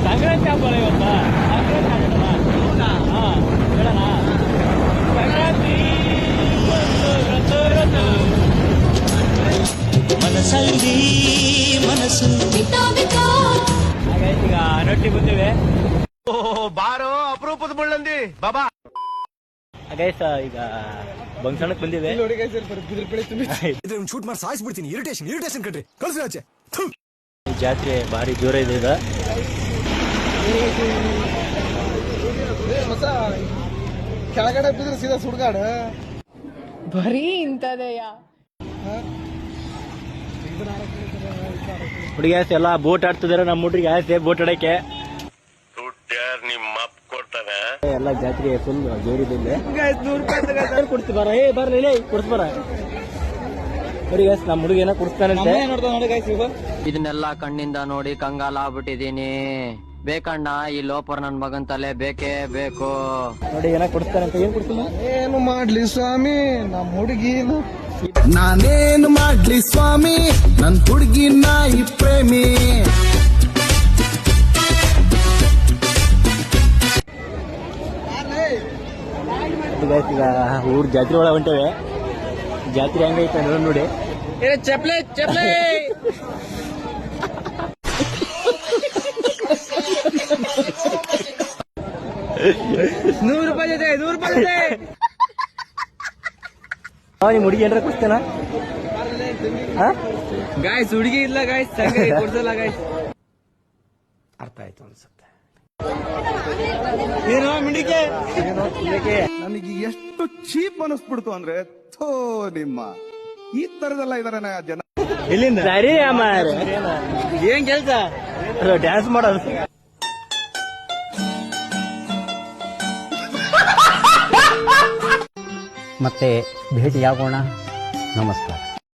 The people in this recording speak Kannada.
ಸಂಕ್ರಾಂತಿ ಹಬ್ಬ ಇವತ್ತ ಮನಸ್ಸಲ್ಲಿ ಮನಸ್ಸು ಹಾಗಾಯ್ತು ಈಗ ನೊಟ್ಟಿ ಬಂದಿವೆ ಬಾರೋ ಅಪರೂಪದ ಮುಳ್ಳಂದಿ ಬಾಬಾ ಹಾಗಾಯ್ತ ಈಗ ಬಂಗ್ಸಣಕ್ ಬಂದಿವೆ ಶೂಟ್ ಮಾಡಿ ಸಾಯಿಸ್ಬಿಡ್ತೀನಿ ಇರಿಟೇಷನ್ ಕಟ್ರಿ ಕಳ್ಸಿ ಆಚೆ ಈ ಜಾತ್ರೆ ಭಾರಿ ಜೋರ ಇದೆ ಈಗ ಕೆಳಗಡೆ ಬಿದ್ರೆ ಸೀದಾ ಸುಡ್ಗಾಡ ಬರೀ ಇಂಥದೆಯ ಹುಡುಗಿ ಆಸೆ ಎಲ್ಲ ಬೋಟ್ ಆಡ್ತಿದಾರೆ ನಮ್ಮ ಹುಡುಗಿಗೆ ಆಸೆ ಬೋಟ್ ಆಡಕ್ಕೆ ಎಲ್ಲ ಜಾತ್ರೆ ಫುಲ್ ಜೋರಿದೆ ಕೊಡ್ತಿ ಬರ ಬರ್ಲಿ ಕೊಡ್ಸ್ ಬರ ಹುಡುಗಿ ನಮ್ಮ ಹುಡುಗಿ ಏನೋ ಕೊಡಿಸ್ತಾನಂತೆ ಇದನ್ನೆಲ್ಲ ಕಣ್ಣಿಂದ ನೋಡಿ ಕಂಗಾಲ ಆಗ್ಬಿಟ್ಟಿದೀನಿ ಬೇಕಣ್ಣ ಈ ಲೋಪರ್ ನನ್ ಮಗನ್ ತಲೆ ಬೇಕೇ ಬೇಕು ನೋಡಿ ಏನೋ ಕೊಡಿಸ್ತಾನಂತೆ ಏನ್ ಕೊಡ್ತೀನಿ ಏನು ಮಾಡ್ಲಿ ಸ್ವಾಮಿ ನಮ್ಮ ಹುಡುಗಿ ನಾನೇನು ಮಾಡ್ಲಿ ಸ್ವಾಮಿ ನನ್ ಹುಡುಗಿ ನಾಯಿ ಪ್ರೇಮಿ ಈಗ ಊರ್ ಜಾತ್ರೆ ಒಳಗೆ ಹೊಂಟೇವೆ ಜಾತ್ರೆ ಹೆಂಗೈತೆ ನೋಡಿ ಚಪ್ಲೆ ಚಪ್ಲೆ ₹100 ಜೊತೆ ನಿಮ್ ಹುಡುಗಿ ಏನಾರ ಕೊಡ್ತೇನ ಗಾಯ್ಸ್ ಹುಡುಗಿ ಇಲ್ಲ ಗಾಯ್ಸ್ ಕೊಡ್ಸಲ್ಲ ಗಾಯ್ಸ್ ಅರ್ಥ ಆಯ್ತು ಅನ್ಸುತ್ತೆ ಏನೋ ಮಿಡಿಕೆ ನನಗೆ ಎಷ್ಟು ಚೀಪ್ ಅನಿಸ್ಬಿಡ್ತು ಅಂದ್ರೆ ಥೋ ನಿಮ್ಮ ಈ ತರದೆಲ್ಲ ಇದಾರೆ ಜನ ಇಲ್ಲಿಂದ ಸರಿ ಅಮ್ಮಾರ ಏನ್ ಕೆಲ್ಸ ಡ್ಯಾನ್ಸ್ ಮಾಡೋದು ಮತ್ತೆ ಭೇಟಿಯಾಗೋಣ ನಮಸ್ಕಾರ.